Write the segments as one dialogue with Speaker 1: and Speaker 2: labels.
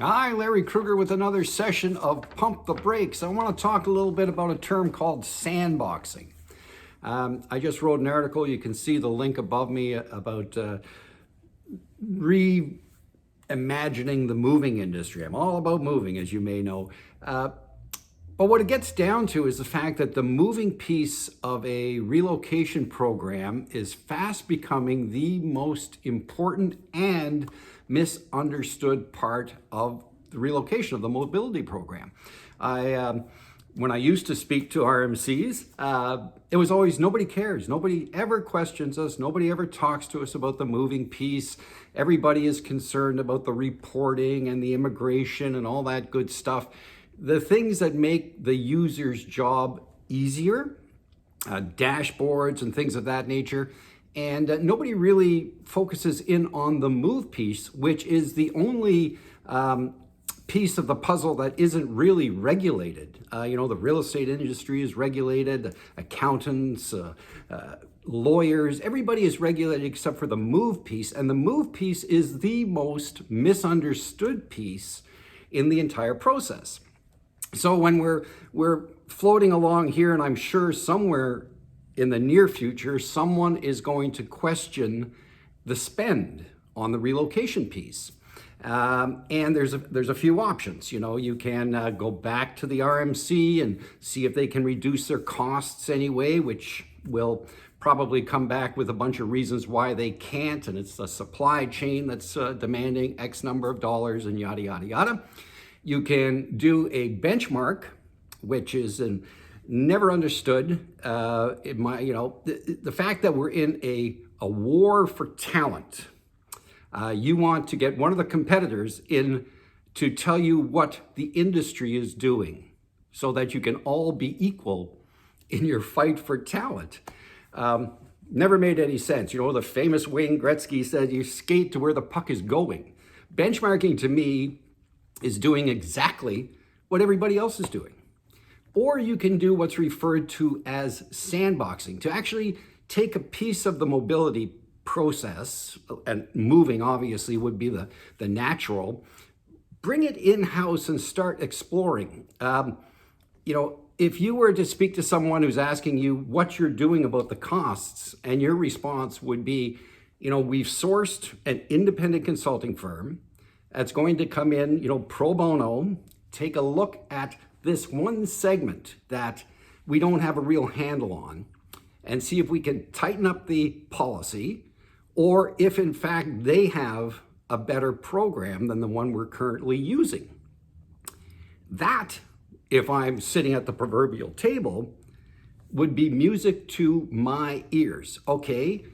Speaker 1: Hi, Larry Kruger with another session of Pump the Brakes. I want to talk a little bit about a term called sandboxing. I just wrote an article. You can see the link above me about reimagining the moving industry. I'm all about moving, as you may know. But what it gets down to is the fact that the moving piece of a relocation program is fast becoming the most important and misunderstood part of the relocation of the mobility program. When I used to speak to RMCs, it was always nobody cares. Nobody ever questions us. Nobody ever talks to us about the moving piece. Everybody is concerned about the reporting and the immigration and all that good stuff. The things that make the user's job easier, dashboards and things of that nature. And nobody really focuses in on the move piece, which is the only piece of the puzzle that isn't really regulated. The real estate industry is regulated, accountants, lawyers, everybody is regulated except for the move piece. And the move piece is the most misunderstood piece in the entire process. So when we're floating along here, and I'm sure somewhere in the near future, someone is going to question the spend on the relocation piece. And there's a few options. You can go back to the RMC and see if they can reduce their costs anyway, which will probably come back with a bunch of reasons why they can't. And it's the supply chain that's demanding X number of dollars and yada, yada, yada. You can do a benchmark, which is never understood. The fact that we're in a war for talent. You want to get one of the competitors in to tell you what the industry is doing so that you can all be equal in your fight for talent. Never made any sense. The famous Wayne Gretzky said, you skate to where the puck is going. Benchmarking to me is doing exactly what everybody else is doing. Or you can do what's referred to as sandboxing, to actually take a piece of the mobility process, and moving obviously would be the natural, bring it in-house and start exploring. If you were to speak to someone who's asking you what you're doing about the costs, and your response would be, we've sourced an independent consulting firm that's going to come in, pro bono, take a look at this one segment that we don't have a real handle on and see if we can tighten up the policy, or if in fact they have a better program than the one we're currently using. That, if I'm sitting at the proverbial table, would be music to my ears. Okay,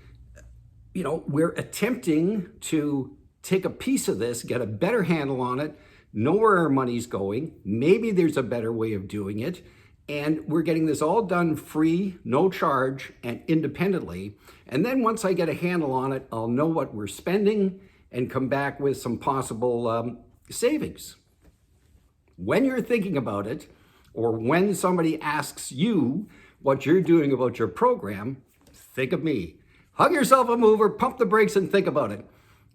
Speaker 1: we're attempting to take a piece of this, get a better handle on it, know where our money's going. Maybe there's a better way of doing it. And we're getting this all done free, no charge, and independently. And then once I get a handle on it, I'll know what we're spending and come back with some possible savings. When you're thinking about it, or when somebody asks you what you're doing about your program, think of me. Hug yourself a mover, pump the brakes, and think about it.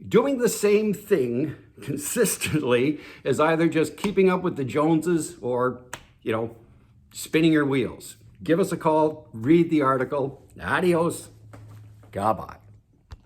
Speaker 1: Doing the same thing consistently is either just keeping up with the Joneses or, spinning your wheels. Give us a call, read the article. Adios. Goodbye.